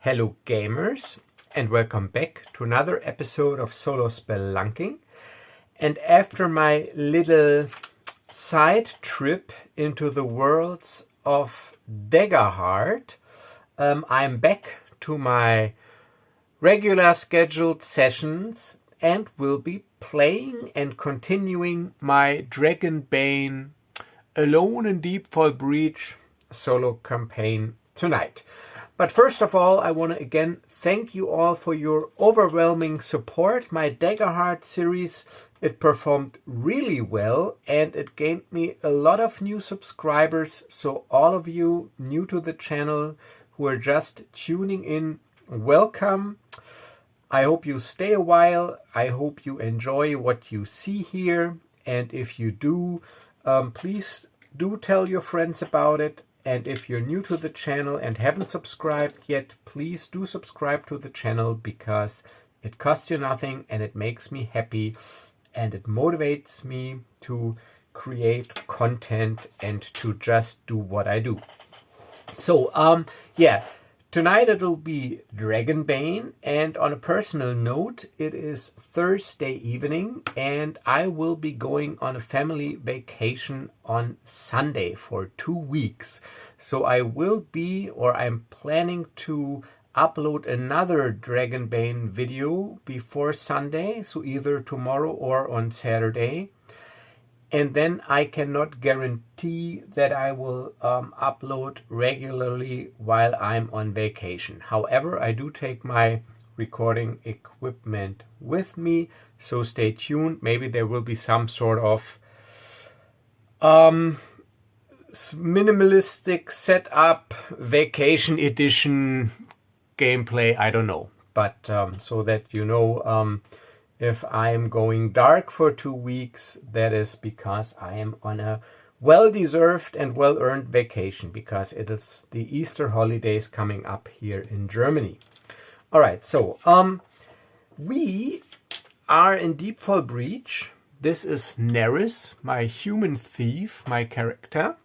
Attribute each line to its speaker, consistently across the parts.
Speaker 1: Hello gamers, and welcome back to another episode of Solo Spelunking. And after my little side trip into the worlds of Daggerheart, I'm back to my regular scheduled sessions and will be playing and continuing my Dragonbane Alone in Deepfall Breach solo campaign tonight. But first of all, I want to again thank you all for your overwhelming support. My Daggerheart series, it performed really well and it gained me a lot of new subscribers. So all of you new to the channel who are just tuning in, welcome. I hope you stay a while. I hope you enjoy what you see here. And if you do, please do tell your friends about it. And if you're new to the channel and haven't subscribed yet, please do subscribe to the channel because it costs you nothing and it makes me happy and it motivates me to create content and to just do what I do. So, yeah. Tonight it'll be Dragonbane, and on a personal note, it is Thursday evening and I will be going on a family vacation on Sunday for 2 weeks. So I will be, or I'm planning to upload another Dragonbane video before Sunday, so either tomorrow or on Saturday. And then I cannot guarantee that I will upload regularly while I'm on vacation. However, I do take my recording equipment with me, so stay tuned. Maybe there will be some sort of minimalistic setup, vacation edition gameplay, I don't know. But so that you know, if I'm going dark for 2 weeks, that is because I am on a well-deserved and well-earned vacation because it is the Easter holidays coming up here in Germany. All right, so we are in Deepfall Breach. This is Naris, my human thief, my character.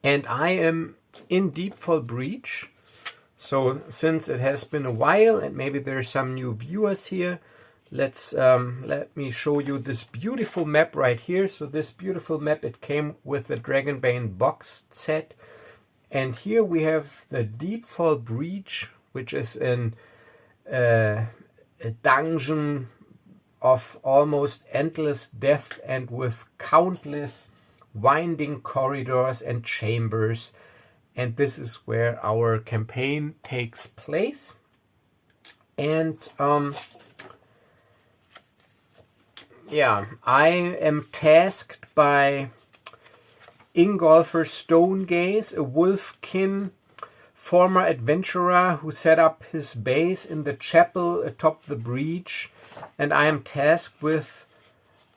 Speaker 1: And I am in Deepfall Breach. So since it has been a while and maybe there's some new viewers here, let me show you this beautiful map right here. So this beautiful map, it came with the Dragonbane box set. And here we have the Deepfall Breach, which is a dungeon of almost endless depth and with countless winding corridors and chambers. And this is where our campaign takes place. And yeah, I am tasked by Ingolfer Stonegaze, a wolfkin former adventurer who set up his base in the chapel atop the breach, and I am tasked with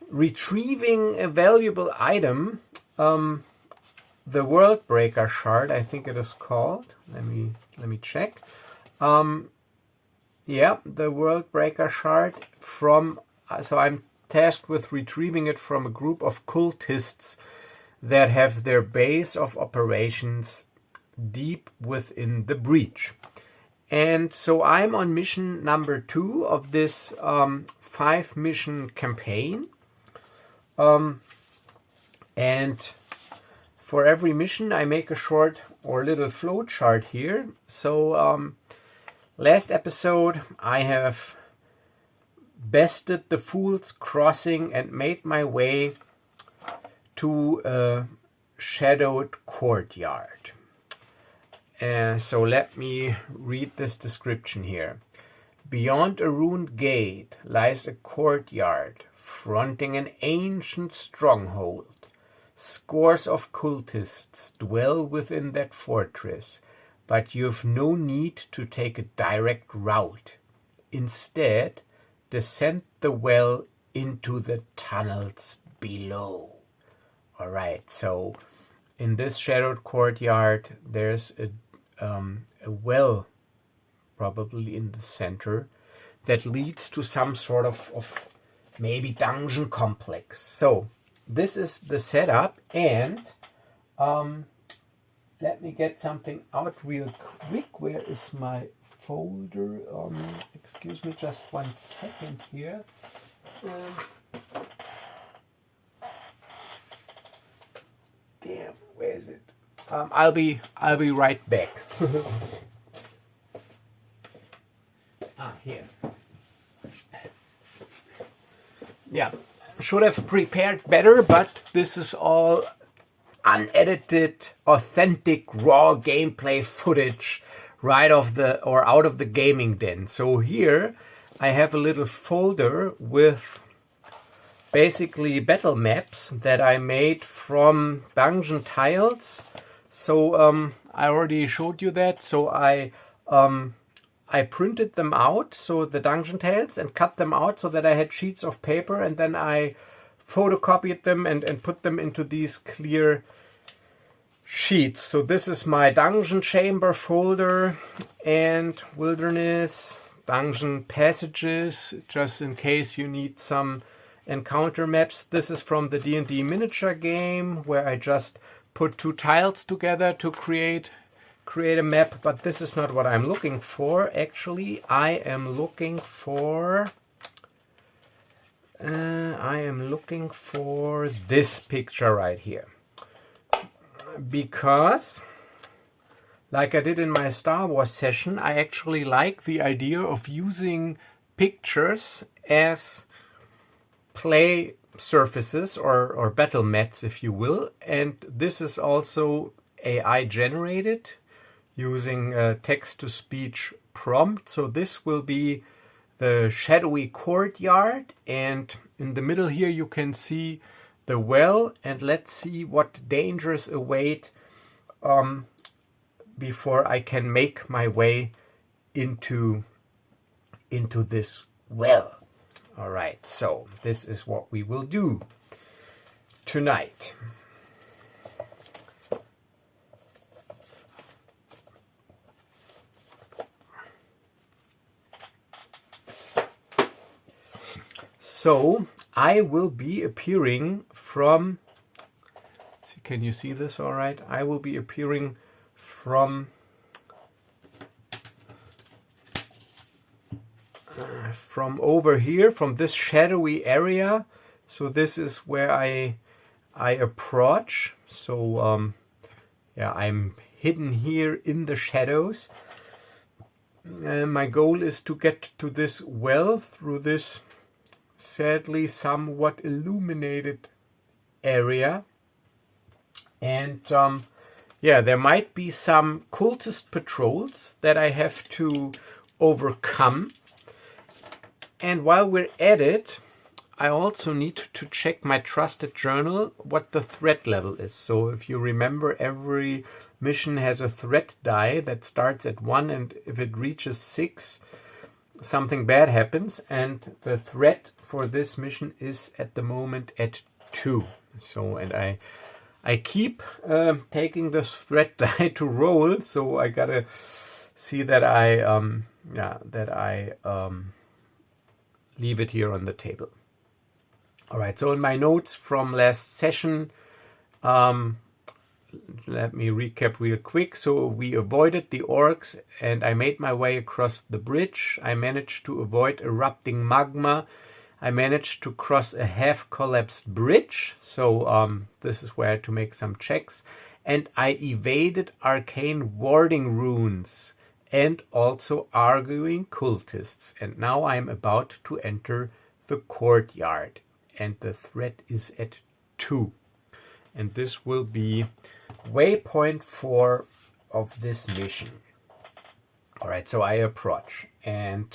Speaker 1: retrieving a valuable item, the Worldbreaker shard, I think it is called. Let me check. Yeah, the Worldbreaker shard from. So I'm tasked with retrieving it from a group of cultists that have their base of operations deep within the breach. And so I'm on mission number 2 of this 5-mission campaign. And for every mission I make a short or little flow chart here. So last episode I have bested the Fool's Crossing and made my way to a shadowed courtyard. So let me read this description here. Beyond a ruined gate lies a courtyard fronting an ancient stronghold. Scores of cultists dwell within that fortress, but you have no need to take a direct route. Instead, descend the well into the tunnels below. All right, so in this shadowed courtyard, there's a well, probably in the center, that leads to some sort of maybe dungeon complex. So this is the setup, and let me get something out real quick. Where is my folder. Excuse me just 1 second here. Damn, where is it? I'll be right back. Here. Yeah, should have prepared better, but this is all unedited, authentic, raw gameplay footage right off the or out of the gaming den. So here I have a little folder with basically battle maps that I made from dungeon tiles. So I already showed you that. So I printed them out, so the dungeon tiles, and cut them out so that I had sheets of paper, and then I photocopied them and put them into these clear sheets. So this is my dungeon chamber folder and wilderness, dungeon passages, just in case you need some encounter maps. This is from the D&D miniature game where I just put 2 tiles together to create a map, but this is not what I'm looking for. Actually, I am looking for this picture right here, because like I did in my Star Wars session, I actually like the idea of using pictures as play surfaces or battle mats, if you will. And this is also AI generated using a text-to-speech prompt. So this will be the shadowy courtyard, and in the middle here you can see the well, and let's see what dangers await before I can make my way into this well. All right, so this is what we will do tonight. So I will be appearing from, can you see this all right? I will be appearing from over here, from this shadowy area. So this is where I approach. So yeah, I'm hidden here in the shadows. My goal is to get to this well through this sadly somewhat illuminated area. And yeah, there might be some cultist patrols that I have to overcome. And while we're at it, I also need to check my trusted journal what the threat level is. So if you remember, every mission has a threat die that starts at 1, and if it reaches 6, something bad happens, and the threat for this mission is at the moment at 2. So, and I keep taking this threat die to roll, so I gotta see that I leave it here on the table. All right, so in my notes from last session, let me recap real quick. So we avoided the orcs and I made my way across the bridge. I managed to avoid erupting magma. I managed to cross a half-collapsed bridge. So this is where I had to make some checks. And I evaded arcane warding runes and also arguing cultists. And now I'm about to enter the courtyard. And the threat is at 2. And this will be waypoint 4 of this mission. All right, so I approach. And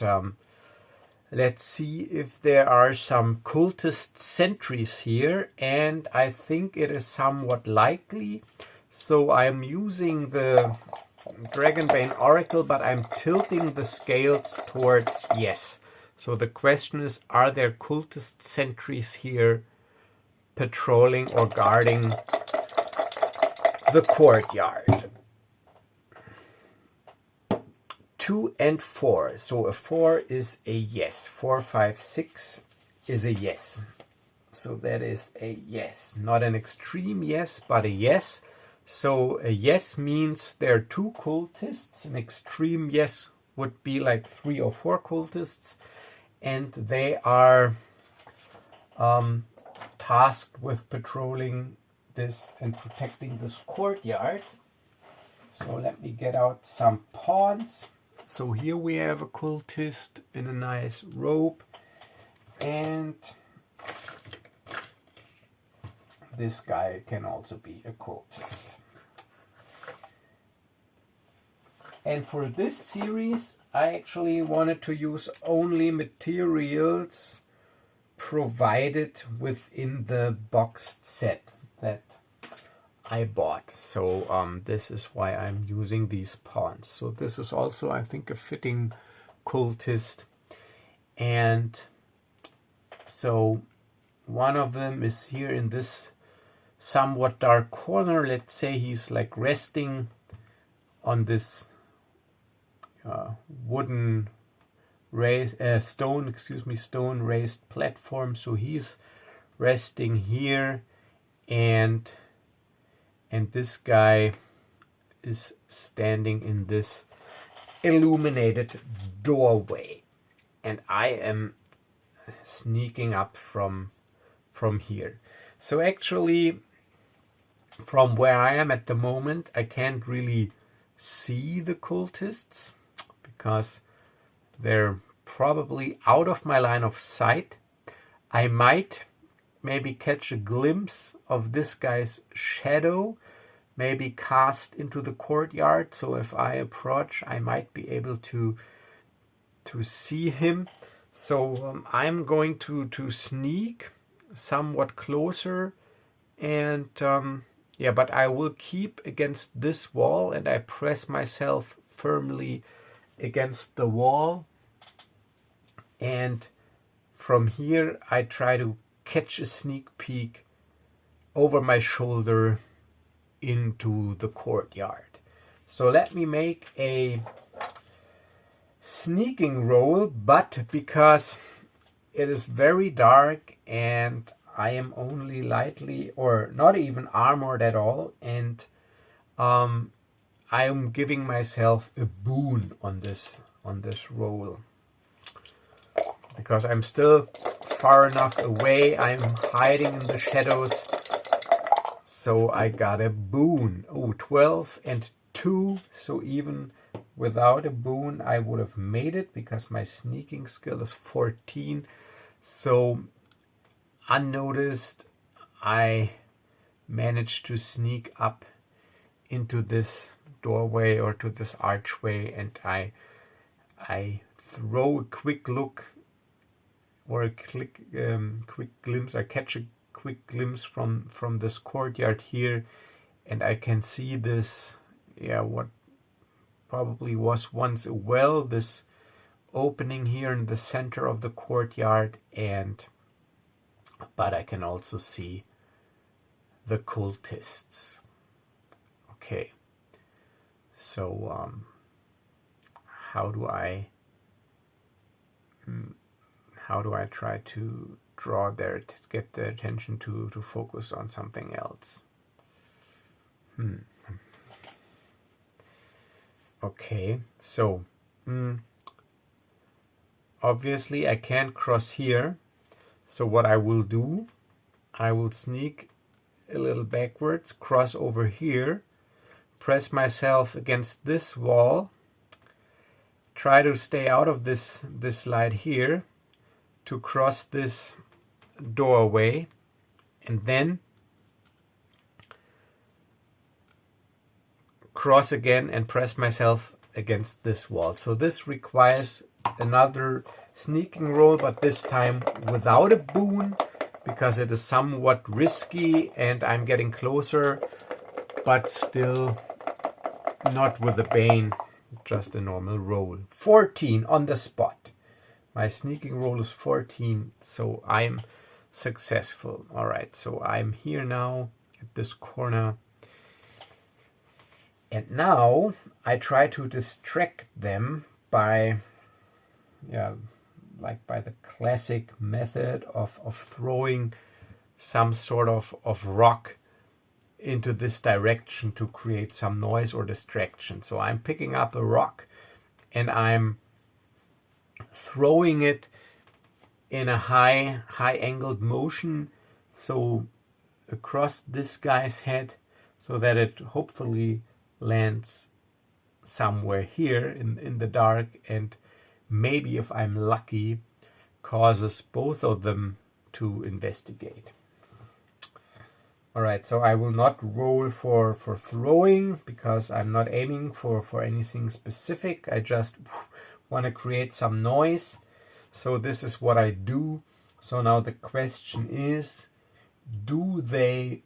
Speaker 1: let's see if there are some cultist sentries here. And I think it is somewhat likely. So I'm using the Dragonbane Oracle, but I'm tilting the scales towards yes. So the question is, are there cultist sentries here patrolling or guarding the courtyard? 2 and 4. So a 4 is a yes. 4, 5, 6 is a yes. So that is a yes. Not an extreme yes, but a yes. So a yes means there are 2 cultists. An extreme yes would be like 3 or 4 cultists, and they are tasked with patrolling this and protecting this courtyard. So let me get out some pawns. So here we have a cultist in a nice robe, and this guy can also be a cultist. And for this series, I actually wanted to use only materials provided within the boxed set that I bought. So this is why I'm using these pawns. So this is also, I think, a fitting cultist. And so one of them is here in this somewhat dark corner. Let's say he's like resting on this wooden stone raised platform. So he's resting here, and this guy is standing in this illuminated doorway, and I am sneaking up from here. So actually, from where I am at the moment, I can't really see the cultists because they're probably out of my line of sight. I might maybe catch a glimpse of this guy's shadow, maybe cast into the courtyard. So if I approach, I might be able to see him. So I'm going to sneak somewhat closer, and yeah, but I will keep against this wall, and I press myself firmly against the wall, and from here I try to catch a sneak peek over my shoulder into the courtyard. So let me make a sneaking roll, but because it is very dark and I am only lightly or not even armored at all, and I am giving myself a boon on this roll because I'm still far enough away. I'm hiding in the shadows, so I got a boon. Oh, 12 and 2. So even without a boon, I would have made it because my sneaking skill is 14. So unnoticed, I managed to sneak up into this doorway or to this archway, and I throw a quick look or a quick glimpse. I catch a quick glimpse from this courtyard here, and I can see this, what probably was once a well, this opening here in the center of the courtyard, but I can also see the cultists. Okay, so how do I try to get their attention to focus on something else? Okay, so obviously I can't cross here. So what I will do, I will sneak a little backwards, cross over here, press myself against this wall, try to stay out of this light here to cross this doorway, and then cross again and press myself against this wall. So this requires another sneaking roll, but this time without a boon because it is somewhat risky and I'm getting closer, but still not with a bane, just a normal roll. 14 on the spot. My sneaking roll is 14, so I'm successful. All right, so I'm here now at this corner, and now I try to distract them by by the classic method of throwing some sort of rock into this direction to create some noise or distraction. So I'm picking up a rock and I'm throwing it in a high angled motion, so across this guy's head, so that it hopefully lands somewhere here in the dark, and maybe, if I'm lucky, causes both of them to investigate. Alright, so I will not roll for throwing, because I'm not aiming for anything specific. I just want to create some noise. So this is what I do. So now the question is, do they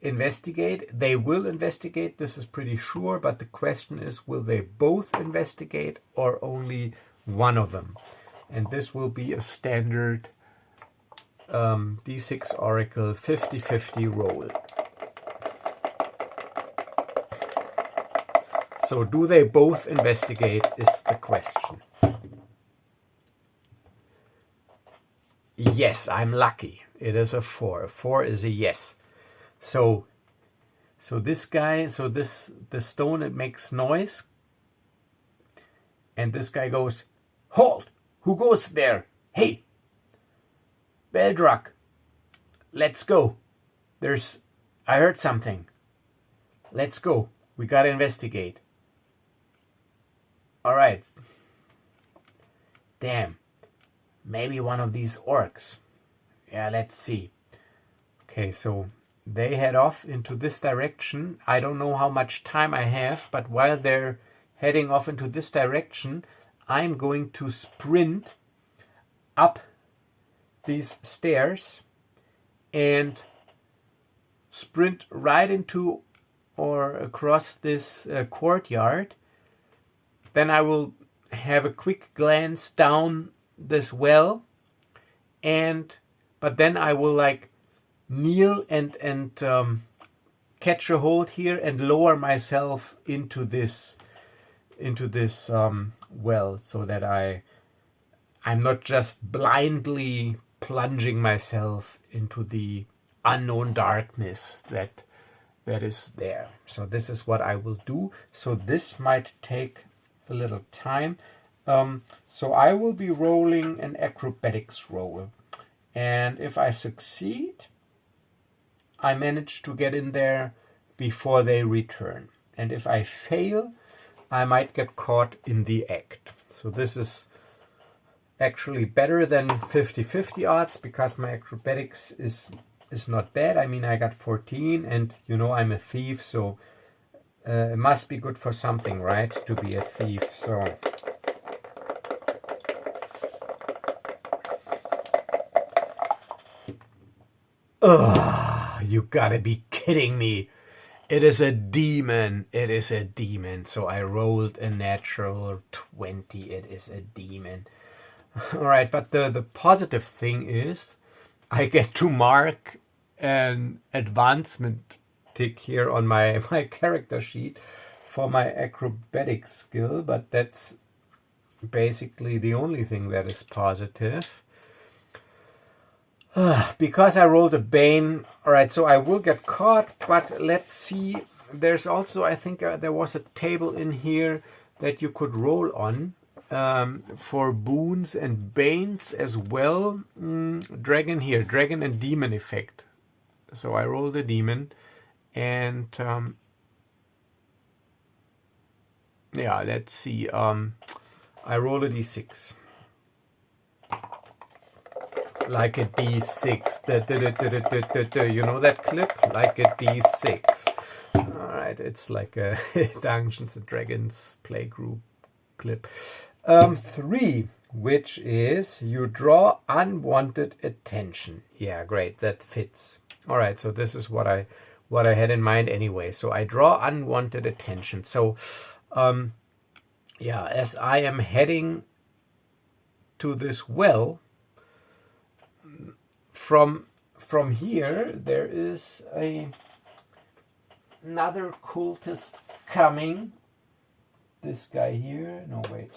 Speaker 1: investigate? They will investigate, this is pretty sure, but the question is, will they both investigate or only one of them? And this will be a standard D6 Oracle 50-50 roll. So do they both investigate is the question. Yes, I'm lucky. It is a 4. A 4 is a yes. So this guy, the stone, it makes noise. And this guy goes, "Halt! Who goes there? Hey! Beldruck, let's go. I heard something. Let's go. We gotta investigate." Alright. Damn. Maybe one of these orcs. Yeah, let's see. Okay, so they head off into this direction. I don't know how much time I have, but while they're heading off into this direction, I'm going to sprint up these stairs and sprint right into or across this courtyard. Then I will have a quick glance down this well, but then I will like kneel and catch a hold here and lower myself into this well, so that I'm not just blindly plunging myself into the unknown darkness that is there. So this is what I will do. So this might take a little time. So I will be rolling an acrobatics roll, and if I succeed, I manage to get in there before they return, and if I fail, I might get caught in the act. So this is actually better than 50-50 odds, because my acrobatics is not bad. I mean, I got 14, and you know, I'm a thief, so it must be good for something, right, to be a thief. So ugh, you gotta be kidding me. It is a demon. It is a demon. So I rolled a natural 20. It is a demon. Alright, but the positive thing is I get to mark an advancement tick here on my character sheet for my acrobatic skill, but that's basically the only thing that is positive. Because I rolled a Bane. Alright, so I will get caught, but let's see. There's also, I think there was a table in here that you could roll on for boons and banes as well. Dragon and demon effect. So I rolled a demon, and yeah, let's see. I rolled a d6. Like a d6. You know that clip? Like a d6. Alright, it's like a Dungeons and Dragons playgroup clip. 3, which is you draw unwanted attention. Yeah, great, that fits. Alright, so this is what I had in mind anyway. So I draw unwanted attention. So yeah, as I am heading to this well, from here there is another cultist coming. This guy here. No, wait.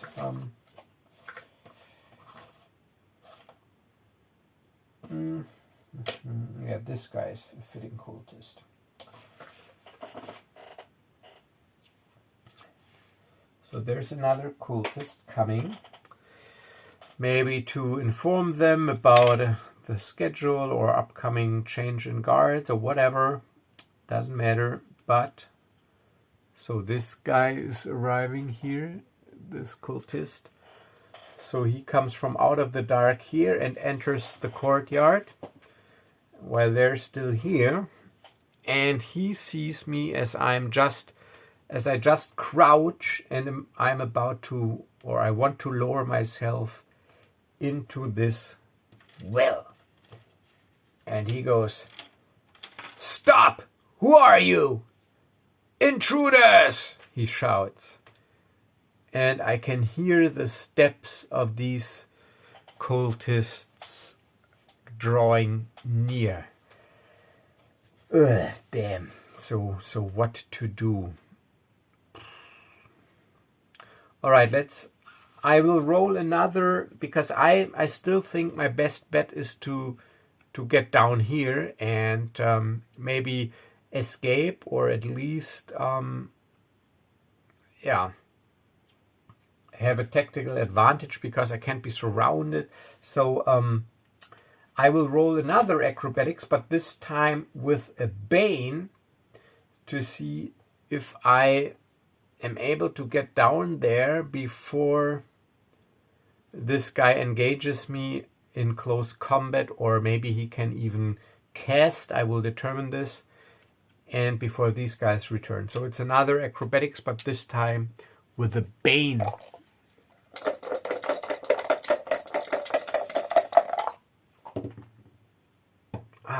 Speaker 1: Yeah, this guy is a fitting cultist. So there's another cultist coming. Maybe to inform them about the schedule or upcoming change in guards or whatever. Doesn't matter. But so this guy is arriving here, this cultist. So he comes from out of the dark here and enters the courtyard while they're still here. And he sees me as I just crouch and I'm about to, or I want to lower myself into this well. And he goes, "Stop! Who are you? Intruders!" he shouts. And I can hear the steps of these cultists drawing near. Ugh, damn. So what to do? All right, I will roll another, because I still think my best bet is to get down here and maybe escape, or at least have a tactical advantage because I can't be surrounded. So I will roll another acrobatics, but this time with a Bane, to see if I am able to get down there before this guy engages me in close combat, or maybe he can even cast. I will determine this, and before these guys return. So it's another acrobatics, but this time with a Bane.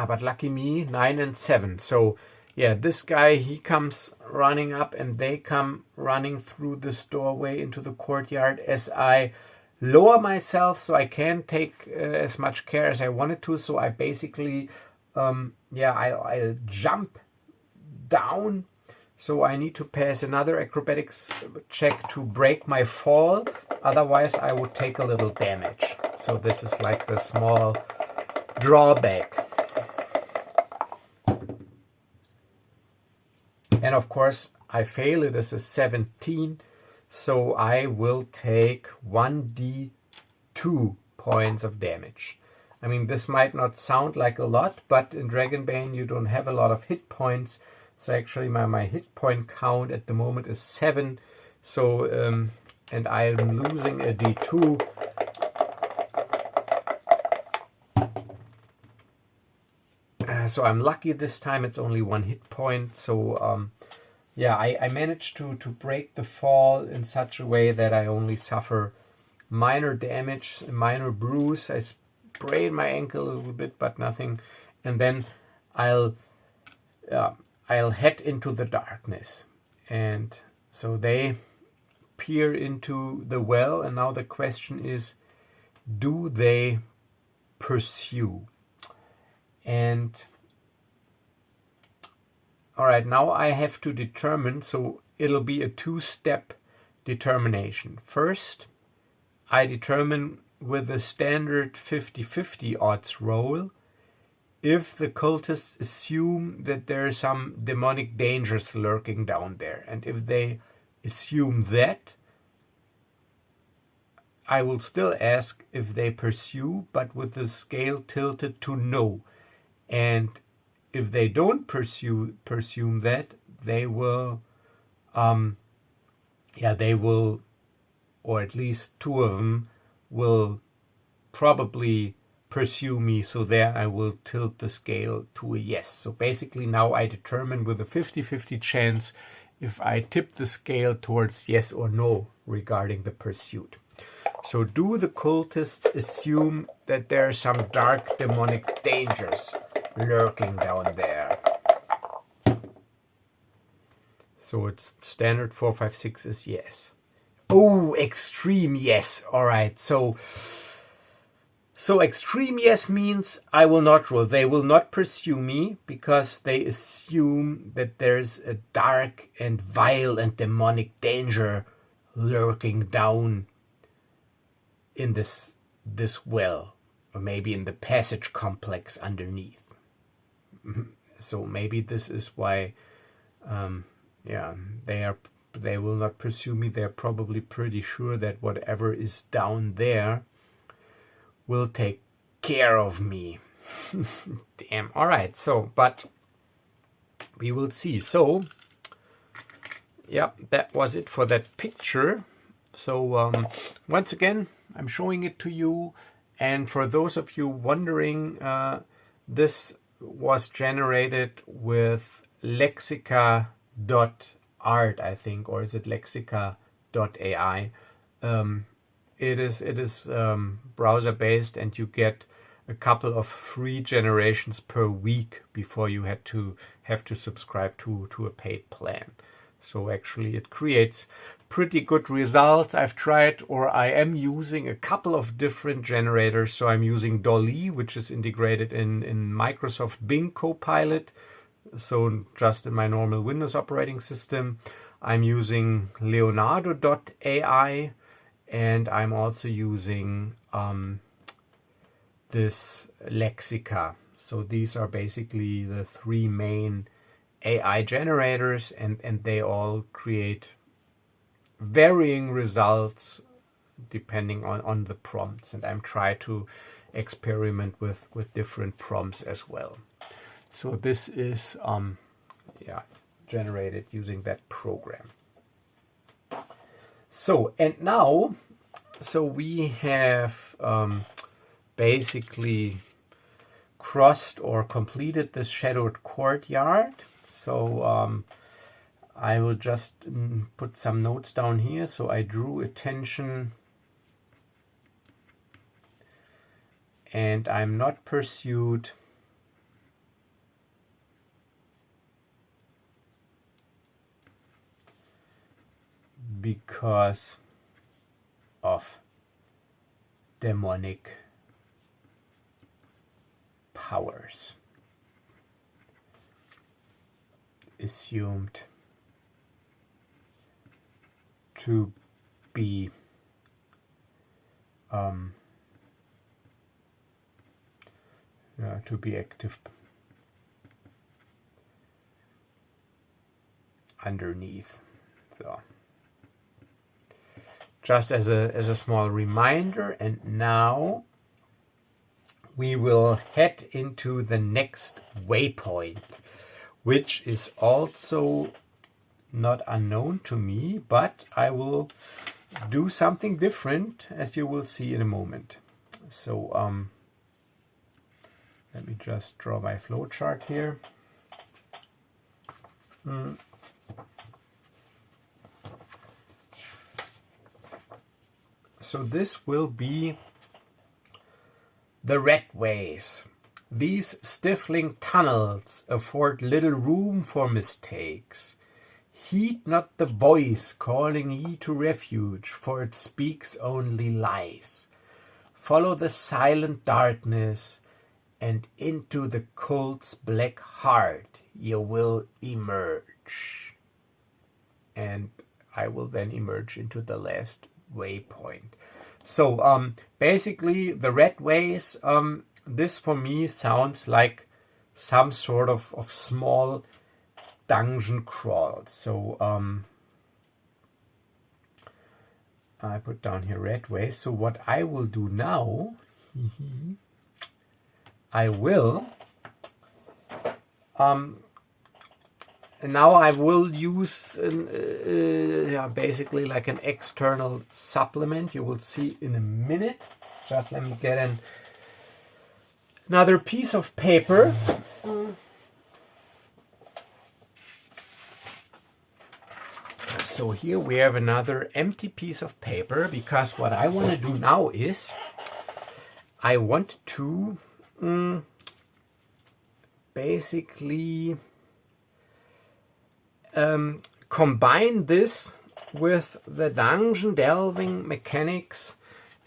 Speaker 1: But lucky me, 9 and 7. So yeah, this guy, he comes running up and they come running through this doorway into the courtyard as I lower myself so I can't take as much care as I wanted to. So I basically, I'll jump down. So I need to pass another acrobatics check to break my fall. Otherwise I would take a little damage. So this is like the small drawback. And of course, I fail. It is a 17. So I will take 1d2 points of damage. I mean, this might not sound like a lot, but in Dragonbane you don't have a lot of hit points. So actually my hit point count at the moment is 7. So, and I am losing a d2. So I'm lucky this time, it's only 1 hit point. So I managed to break the fall in such a way that I only suffer minor damage, a minor bruise. I sprained my ankle a little bit, but nothing. And then I'll head into the darkness. And so they peer into the well, and now the question is, do they pursue? And all right, now I have to determine, so it'll be a 2-step determination. First, I determine with the standard 50-50 odds roll if the cultists assume that there are some demonic dangers lurking down there. And if they assume that, I will still ask if they pursue, but with the scale tilted to no. And if they don't pursue that, they will, or at least 2 of them will probably pursue me. So there I will tilt the scale to a yes. So basically now I determine with a 50-50 chance if I tip the scale towards yes or no regarding the pursuit. So do the cultists assume that there are some dark demonic dangers lurking down there? So it's standard 4, 5, 6 is yes. Oh, extreme yes. All right. So extreme yes means I will not roll. They will not pursue me because they assume that there's a dark and vile and demonic danger lurking down in this well, or maybe in the passage complex underneath. So maybe this is why they are they will not pursue me. They're probably pretty sure that whatever is down there will take care of me. Damn. All right. So, but we will see. So, yeah, that was it for that picture. So, once again, I'm showing it to you. And for those of you wondering, this was generated with lexica.art, I think, or is it lexica.ai? It is browser based, and you get a couple of free generations per week before you have to subscribe to a paid plan. So actually it creates pretty good results. I've tried, or I am using a couple of different generators. So I'm using Dolly, which is integrated in Microsoft Bing Copilot, so just in my normal Windows operating system. I'm using Leonardo.ai, and I'm also using this Lexica. So these are basically the three main AI generators, and they all create varying results depending on the prompts, and I'm trying to experiment with different prompts as well. So this is generated using that program. So, and now, so we have basically crossed or completed this shadowed courtyard. So I will just put some notes down here. So I drew attention, and I'm not pursued. Because of demonic powers. Assumed to be active underneath. So just as a small reminder, and now we will head into the next waypoint, which is also not unknown to me, but I will do something different, as you will see in a moment. So let me just draw my flowchart here. So this will be the red ways. These stifling tunnels afford little room for mistakes. Heed not the voice calling ye to refuge, for it speaks only lies. Follow the silent darkness, and into the cult's black heart you will emerge. And I will then emerge into the last waypoint. So basically the red ways, this for me sounds like some sort of small dungeon crawl. So I put down here red ways. So what I will do now, I will now I will use basically like an external supplement. You will see in a minute. Just let me get another piece of paper. So here we have another empty piece of paper, because what I want to do now is I want to basically combine this with the dungeon delving mechanics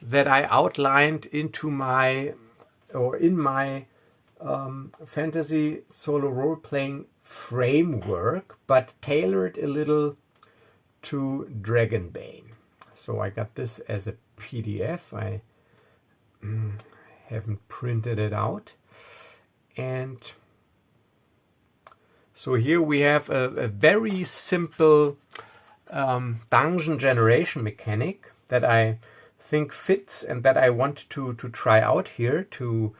Speaker 1: that I outlined in my fantasy solo role-playing framework, but tailored a little to Dragonbane. So I got this as a PDF. I haven't printed it out. And so here we have a very simple dungeon generation mechanic that I think fits and that I want to try out here to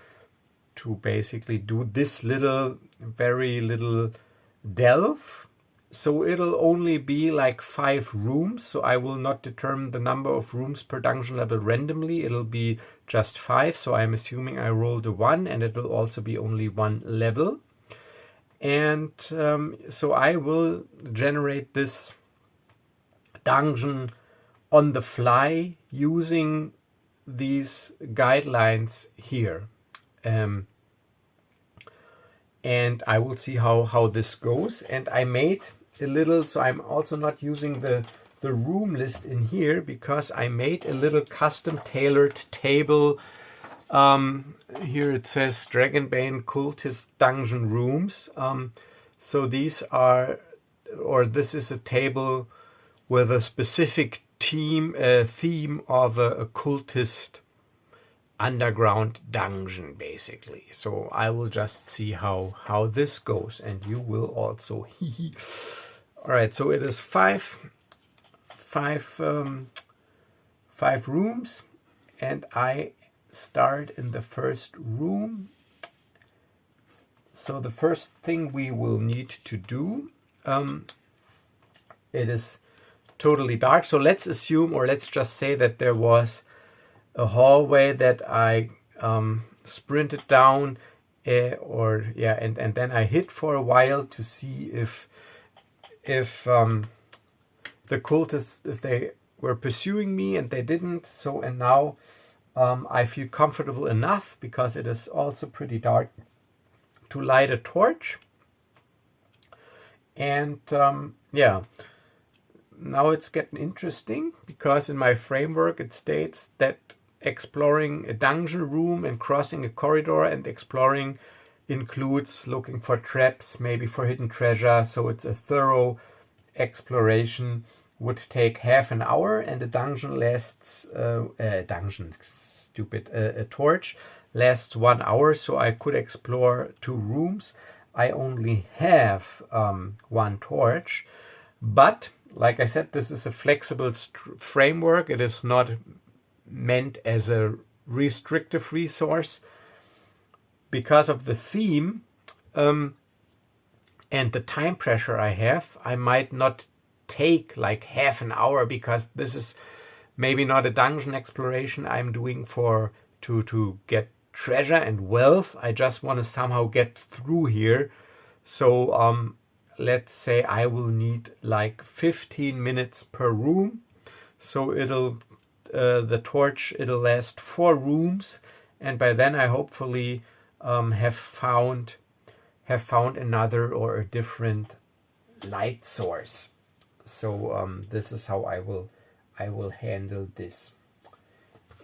Speaker 1: basically do this very little delve. So it'll only be like 5 rooms, so I will not determine the number of rooms per dungeon level randomly. It'll be just 5, so I'm assuming I rolled a 1, and it will also be only 1 level. And so I will generate this dungeon on the fly using these guidelines here. And I will see how this goes. And I made a little, so I'm also not using the room list in here because I made a little custom tailored table. Here it says Dragonbane Cultist Dungeon Rooms. So these are, or this is a table with a specific theme of a cultist underground dungeon, basically. So I will just see how this goes, and you will also. All right, so it is five rooms, and I start in the first room. So the first thing we will need to do, it is totally dark. So let's assume, or let's just say that there was a hallway that I sprinted down, and then I hid for a while to see if the cultists, if they were pursuing me, and they didn't. So, and now I feel comfortable enough, because it is also pretty dark, to light a torch. And yeah, now it's getting interesting, because in my framework it states that exploring a dungeon room and crossing a corridor and exploring includes looking for traps, maybe for hidden treasure. So it's a thorough exploration, would take half an hour, and a dungeon lasts a torch lasts 1 hour. So I could explore 2 rooms. I only have 1 torch, but like I said, this is a flexible framework. It is not meant as a restrictive resource. Because of the theme and the time pressure I have, I might not take like half an hour, because this is maybe not a dungeon exploration I'm doing to get treasure and wealth. I just want to somehow get through here. So let's say I will need like 15 minutes per room. So it'll the torch, it'll last 4 rooms, and by then I hopefully have found another or a different light source. So this is how I will handle this.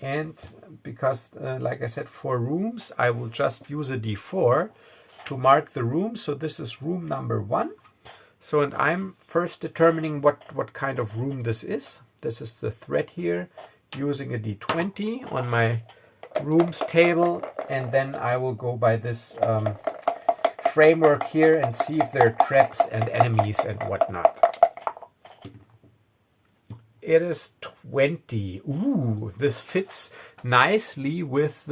Speaker 1: And because like I said, 4 rooms, I will just use a D4 to mark the room. So this is room number 1. So, and I'm first determining what kind of room this is. This is the thread here, using a D20 on my rooms table, and then I will go by this framework here and see if there are traps and enemies and whatnot. It is 20. Ooh, this fits nicely with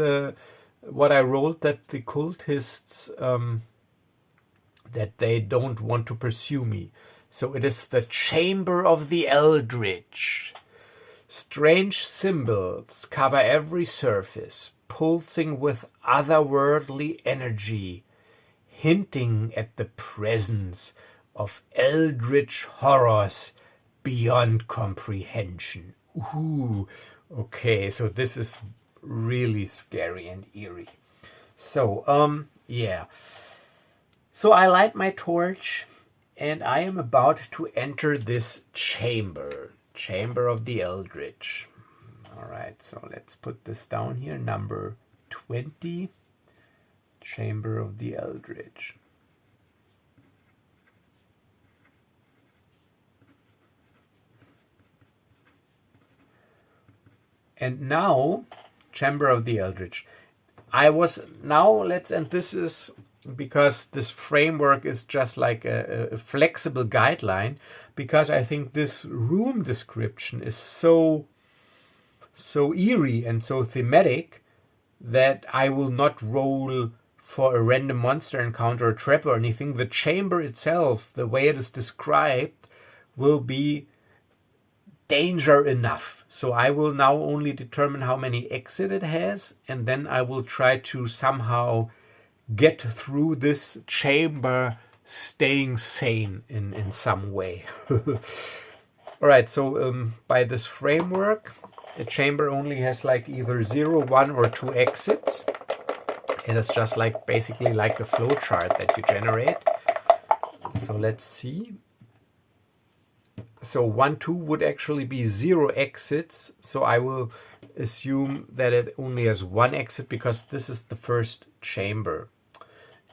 Speaker 1: what I rolled, that the cultists that they don't want to pursue me. So it is the Chamber of the Eldritch. Strange symbols cover every surface, pulsing with otherworldly energy, hinting at the presence of eldritch horrors beyond comprehension. Ooh, okay, so this is really scary and eerie. So, yeah. So I light my torch, and I am about to enter this chamber. Chamber of the Eldritch. All right, so let's put this down here. Number 20. Chamber of the Eldritch. And now, Chamber of the Eldritch. And this is because this framework is just like a flexible guideline, because I think this room description is so eerie and so thematic that I will not roll for a random monster encounter or trap or anything. The chamber itself, the way it is described, will be danger enough. So I will now only determine how many exits it has, and then I will try to somehow get through this chamber staying sane in some way. All right, so by this framework, a chamber only has like either 0, 1, or 2 exits. It is just like basically like a flow chart that you generate. So let's see. So 1, 2 would actually be 0 exits. So I will assume that it only has 1 exit because this is the first chamber.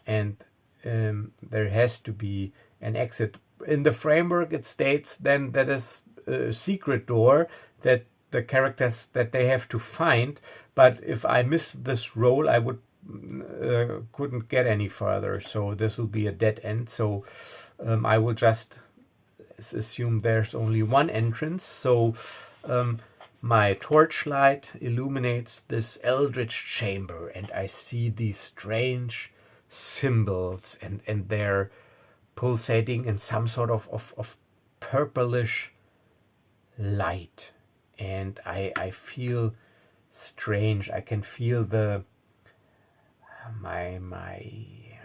Speaker 1: And there has to be an exit. In the framework it states then that is a secret door that the characters that they have to find. But if I miss this roll, I would couldn't get any further. So this will be a dead end. So I will just assume there's only 1 entrance. So my torchlight illuminates this eldritch chamber, and I see these strange symbols, and they're pulsating in some sort of purplish light, and I feel strange. I can feel the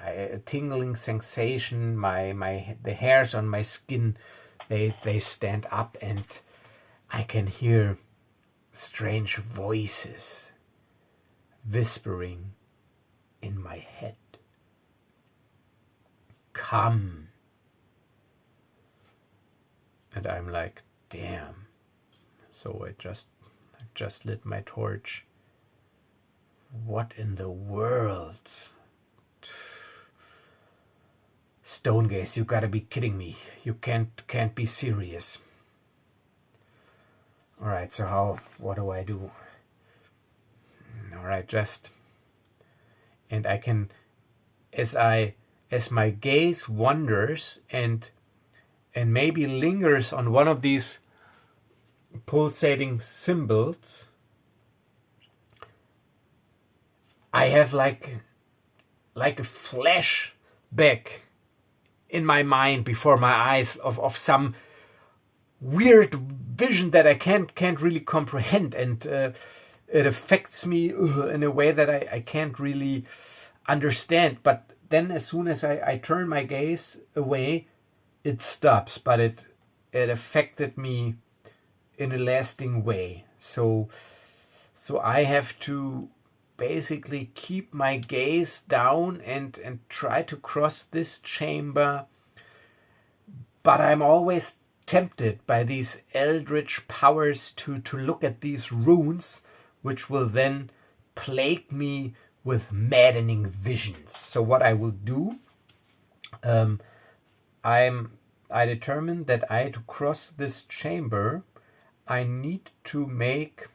Speaker 1: a tingling sensation. The hairs on my skin, they stand up, and I can hear strange voices whispering in my head. Come. And I'm like, damn. So I just lit my torch. What in the world? Stonegaze, you gotta be kidding me. You can't be serious. Alright, so what do I do? Alright, and I can, as my gaze wanders and maybe lingers on one of these pulsating symbols, I have like a flashback in my mind before my eyes of some weird vision that I can't really comprehend, and it affects me in a way that I can't really understand. But then as soon as I turn my gaze away, it stops, but it affected me in a lasting way. So I have to basically keep my gaze down and try to cross this chamber. But I'm always tempted by these eldritch powers to look at these runes, which will then plague me with maddening visions. So what I will do, I determined that to cross this chamber, I need to make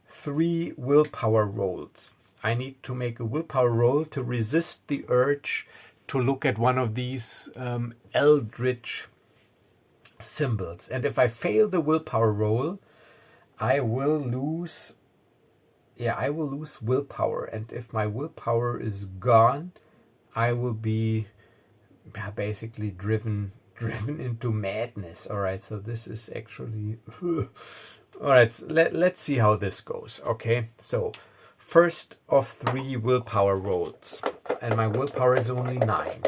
Speaker 1: 3 willpower rolls. I need to make a willpower roll to resist the urge to look at one of these eldritch symbols. And if I fail the willpower roll, I will lose willpower. And if my willpower is gone, I will be basically driven into madness. All right, so this is actually all right, let's see how this goes. Okay, so first of 3 willpower rolls, and my willpower is only 9,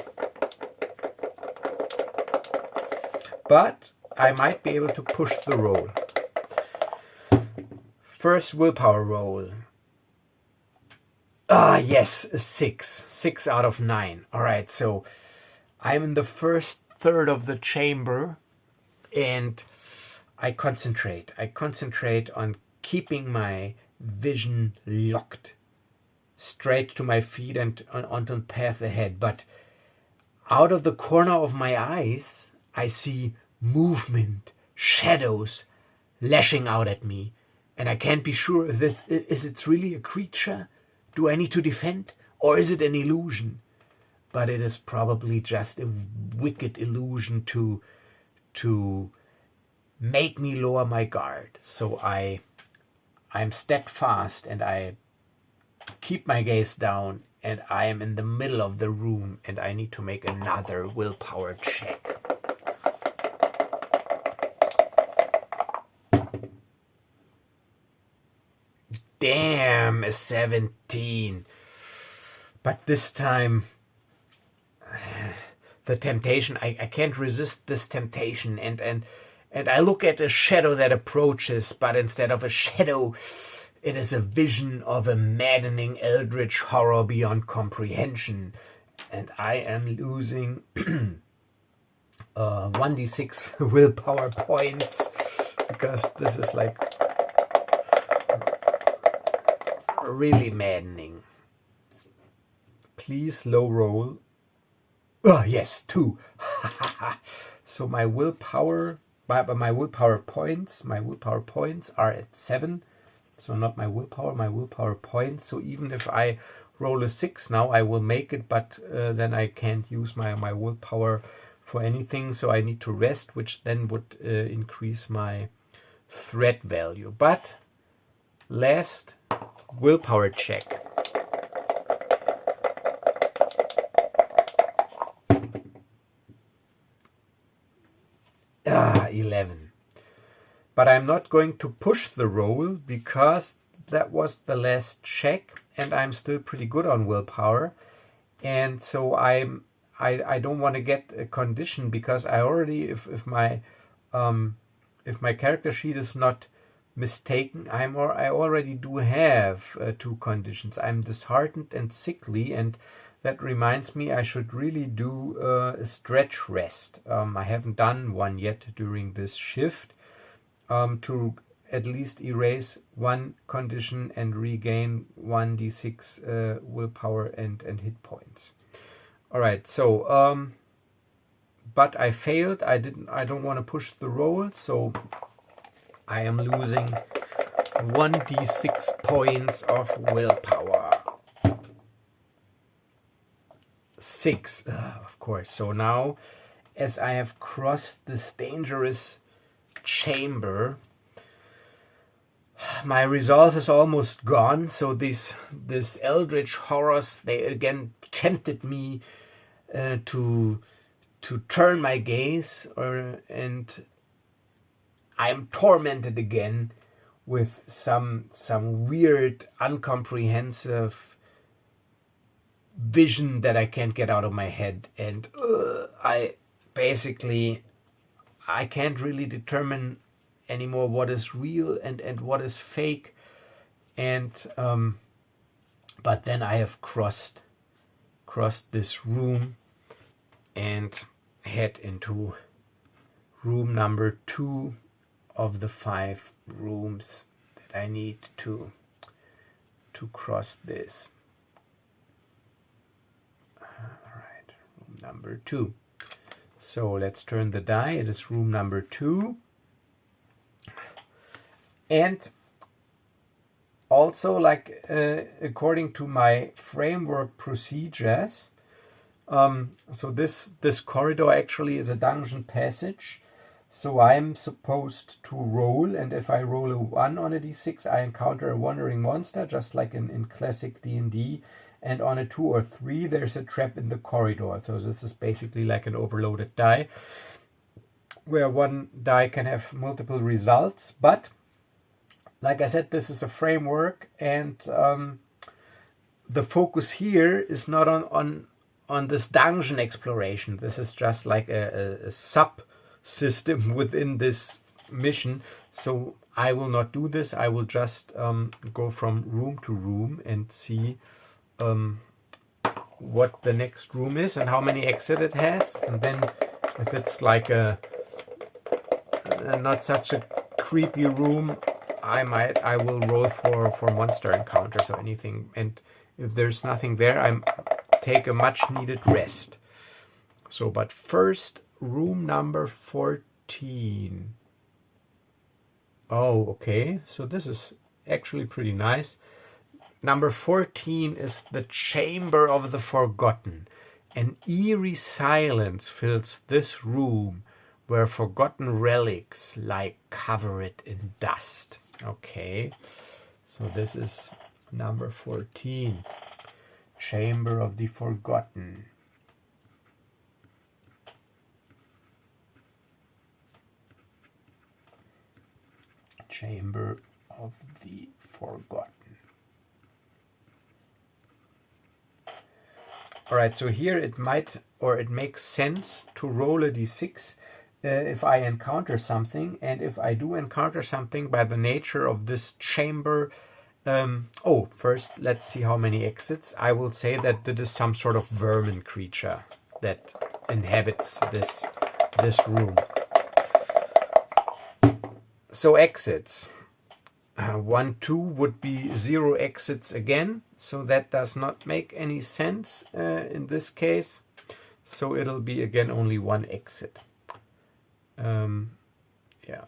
Speaker 1: but I might be able to push the roll. First willpower roll. Yes, a 6 out of 9. All right, so I'm in the first third of the chamber, and I concentrate on keeping my vision locked straight to my feet and onto the path ahead. But out of the corner of my eyes, I see movement, shadows lashing out at me, and I can't be sure if it's really a creature. Do I need to defend, or is it an illusion? but it is probably just a wicked illusion to make me lower my guard. So I'm steadfast and I keep my gaze down, and I am in the middle of the room and I need to make another willpower check. Damn, a 17. But this time, the temptation, I can't resist this temptation, and I look at a shadow that approaches, but instead of a shadow, it is a vision of a maddening eldritch horror beyond comprehension. And I am losing 1d6 willpower points, because this is like really maddening. Please low roll. Oh yes, 2. So my willpower points are at 7. So not my willpower points. So even if I roll a 6 now, I will make it, but then I can't use my willpower for anything. So I need to rest, which then would increase my threat value. But last willpower check. 11. But I'm not going to push the roll because that was the last check and I'm still pretty good on willpower. And so I don't want to get a condition, because I already, if my character sheet is not mistaken, I already do have 2 conditions. I'm disheartened and sickly, and that reminds me I should really do a stretch rest. I haven't done one yet during this shift, to at least erase 1 condition and regain 1d6 willpower and hit points. All right, so but I failed. I don't want to push the roll, so I am losing 1d6 points of willpower. 6, of course. So now, as I have crossed this dangerous chamber, my resolve is almost gone. So this eldritch horrors, they again tempted me to turn my gaze, and I'm tormented again with some weird, incomprehensive vision that I can't get out of my head, and I can't really determine anymore what is real and what is fake. And but then I have crossed this room and head into room number 2 of the 5 rooms that I need to cross this. All right, room number 2. So let's turn the die. It is room number 2. And also, like according to my framework procedures, so this corridor actually is a dungeon passage. So I'm supposed to roll, and if I roll a 1 on a d6, I encounter a wandering monster, just like in classic D&D. And on a 2 or 3, there's a trap in the corridor. So this is basically like an overloaded die, where one die can have multiple results. But like I said, this is a framework, and the focus here is not on this dungeon exploration. This is just like a subsystem within this mission. So I will not do this. I will just go from room to room and see what the next room is and how many exits it has. And then if it's like a not such a creepy room, I will roll for monster encounters or anything. And if there's nothing there, I take a much needed rest. So, but first, room number 14. Oh, okay. So this is actually pretty nice. Number 14 is the Chamber of the Forgotten. An eerie silence fills this room, where forgotten relics lie covered in dust. Okay, so this is number 14, Chamber of the Forgotten. Chamber of the Forgotten. Alright, so here it makes sense to roll a d6 if I encounter something, and if I do encounter something by the nature of this chamber, first let's see how many exits. I will say that this is some sort of vermin creature that inhabits this room. So exits. 1, 2 would be 0 exits again, so that does not make any sense in this case. So it'll be again only 1 exit. Yeah.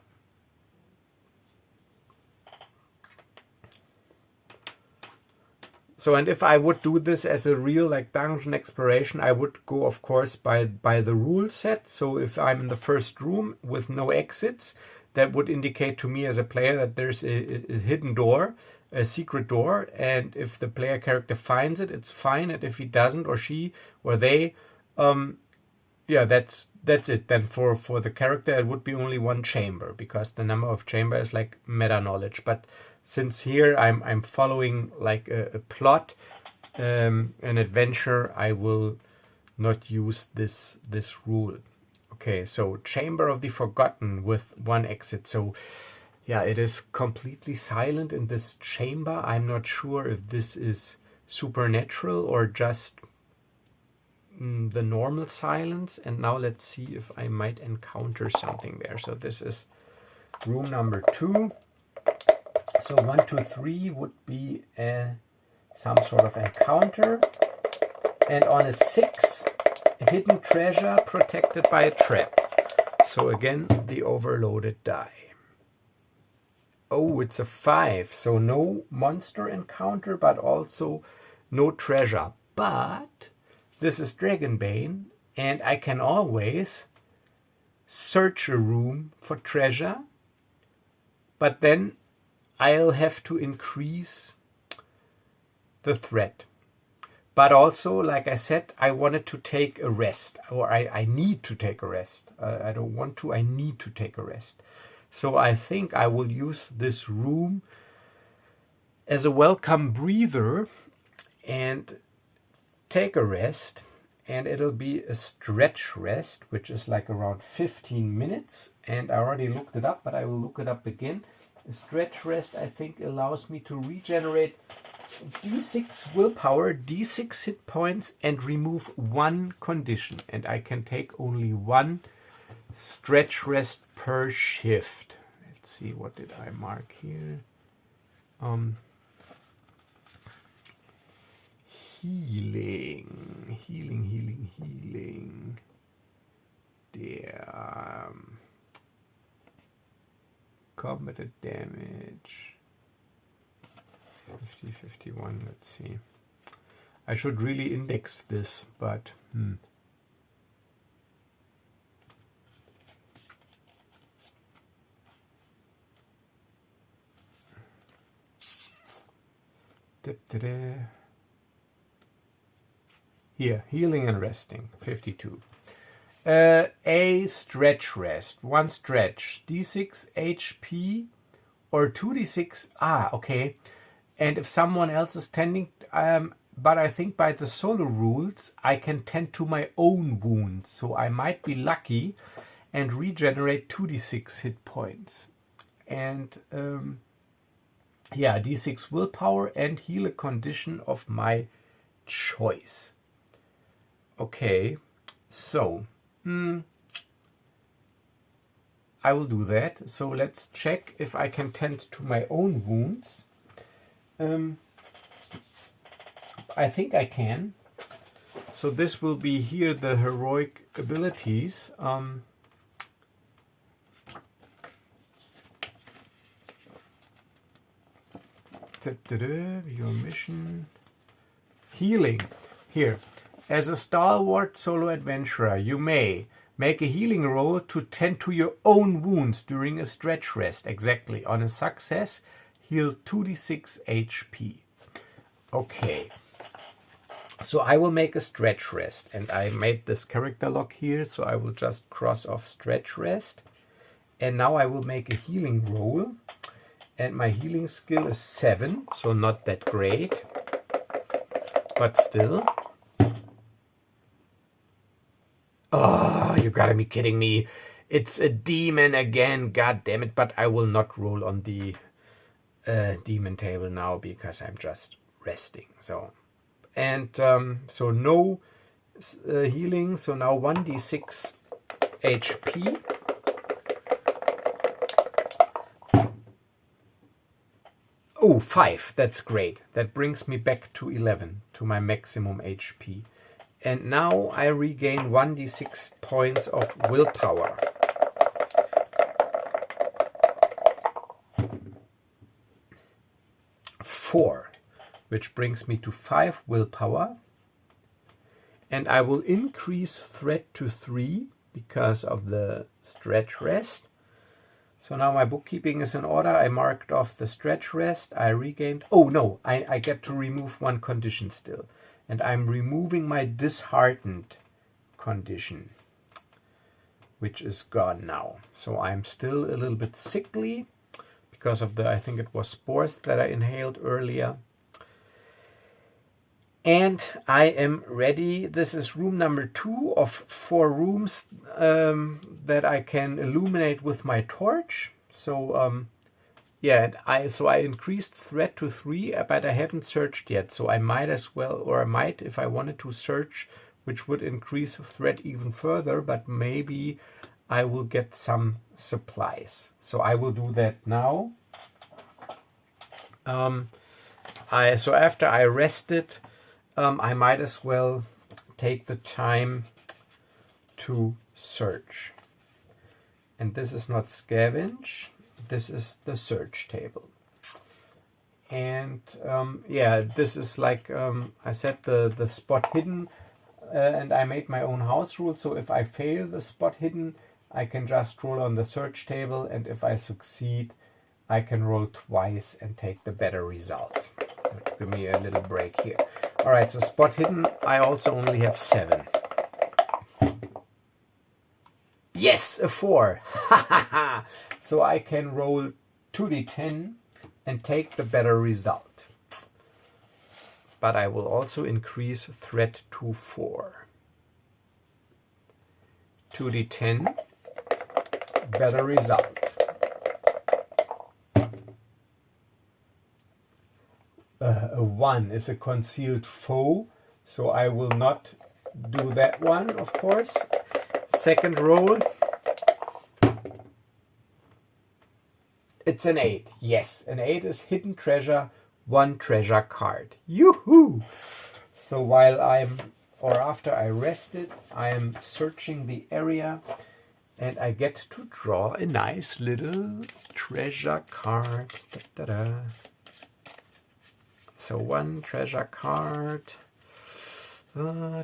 Speaker 1: So, and if I would do this as a real like dungeon exploration, I would go, of course, by the rule set. So if I'm in the first room with no exits, that would indicate to me as a player that there's a hidden door, a secret door, and if the player character finds it, it's fine, and if he doesn't, or she or they, yeah, that's it. Then for the character it would be only 1 chamber, because the number of chamber is like meta knowledge. But since here I'm following like a plot, an adventure, I will not use this rule. Okay, so Chamber of the Forgotten with 1 exit. So yeah, it is completely silent in this chamber. I'm not sure if this is supernatural or just the normal silence. And now let's see if I might encounter something there. So this is room number 2. So 1, 2, 3 would be some sort of encounter. And on a 6, hidden treasure protected by a trap. So again, the overloaded die. Oh, it's a 5. So no monster encounter, but also no treasure. But this is Dragonbane, and I can always search a room for treasure, but then I'll have to increase the threat. But also, like I said, I wanted to take a rest, or I need to take a rest. I don't want to, I need to take a rest. So I think I will use this room as a welcome breather and take a rest. And it'll be a stretch rest, which is like around 15 minutes. And I already looked it up, but I will look it up again. A stretch rest, I think, allows me to regenerate D6 willpower, D6 hit points, and remove 1 condition. And I can take only 1 stretch rest per shift. Let's see, what did I mark here? Healing. Der combat damage. 50, 51, let's see. I should really index this, but Here, healing and resting, 52. A stretch rest, 1 stretch, D6 HP or 2d6. Okay. And if someone else is tending, but I think by the solo rules, I can tend to my own wounds. So I might be lucky and regenerate 2d6 hit points. And yeah, d6 willpower and heal a condition of my choice. Okay, so I will do that. So let's check if I can tend to my own wounds. I think I can. So this will be here the heroic abilities. Your mission. Healing. Here. As a stalwart solo adventurer, you may make a healing roll to tend to your own wounds during a stretch rest. Exactly. On a success, heal 2d6 HP. Okay. So I will make a stretch rest, and I made this character lock here, so I will just cross off stretch rest. And now I will make a healing roll, and my healing skill is 7, so not that great, but still. Oh, you gotta be kidding me. It's a demon again, god damn it, but I will not roll on the demon table now because I'm just resting. So, and so no healing, so now 1d6 HP. Oh, 5, that's great. That brings me back to 11, to my maximum HP. And now I regain 1d6 points of willpower. Four, which brings me to 5 willpower. And I will increase threat to 3 because of the stretch rest. So now my bookkeeping is in order. I marked off the stretch rest. I regained... Oh, no, I get to remove one condition still. And I'm removing my disheartened condition, which is gone now. So I'm still a little bit sickly because of the, I think it was spores that I inhaled earlier. And I am ready. This is room number 2 of 4 rooms that I can illuminate with my torch. So yeah, so I increased threat to 3, but I haven't searched yet. So I might as well, or I might if I wanted to search, which would increase threat even further, but maybe I will get some supplies. So I will do that now. So after I rested, I might as well take the time to search. And this is not scavenge. This is the search table. And yeah, this is like I set the spot hidden, and I made my own house rule. So if I fail the spot hidden, I can just roll on the search table, and if I succeed, I can roll twice and take the better result. So give me a little break here. All right, so spot hidden, I also only have 7. Yes, a 4. So I can roll 2d10 and take the better result. But I will also increase threat to 4. 2d10, better result. A 1 is a concealed foe, so I will not do that one, of course. Second roll. It's an 8. Yes, an 8 is hidden treasure, 1 treasure card. Yoo-hoo! So while after I rested, I am searching the area, and I get to draw a nice little treasure card. Da-da-da. So 1 treasure card.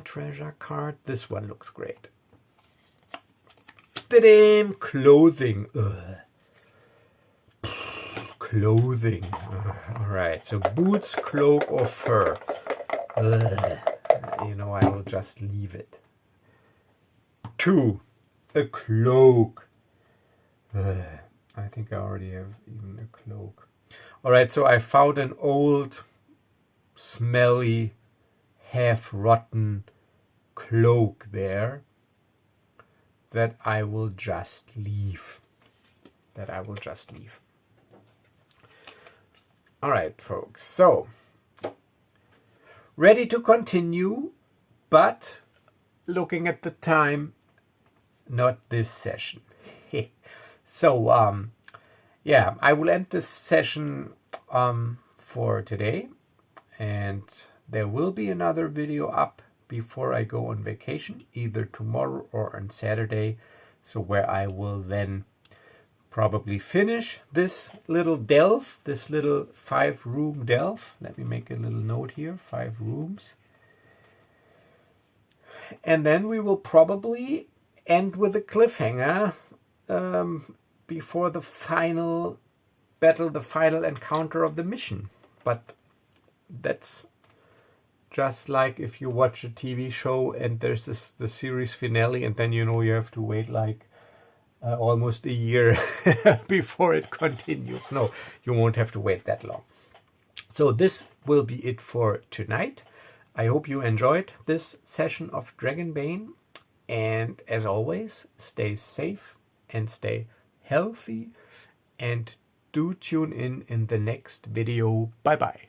Speaker 1: Treasure card. This one looks great. Ta-da! Clothing. Clothing. All right. So boots, cloak, or fur. You know, I will just leave it. 2. A cloak. I think I already have even a cloak. All right. So I found an old, smelly, half-rotten cloak there that I will just leave. All right, folks. So, ready to continue, but looking at the time, not this session. So, yeah, I will end this session for today. And there will be another video up before I go on vacation, either tomorrow or on Saturday. So where I will then probably finish this little delve, this little 5 room delve. Let me make a little note here, 5 rooms. and then we will probably end with a cliffhanger before the final battle, the final encounter of the mission. But that's just like if you watch a TV show and there's the series finale, and then you have to wait like almost a year before it continues. No, you won't have to wait that long. So this will be it for tonight. I hope you enjoyed this session of Dragonbane, and as always, stay safe and stay healthy, and do tune in the next video. Bye bye.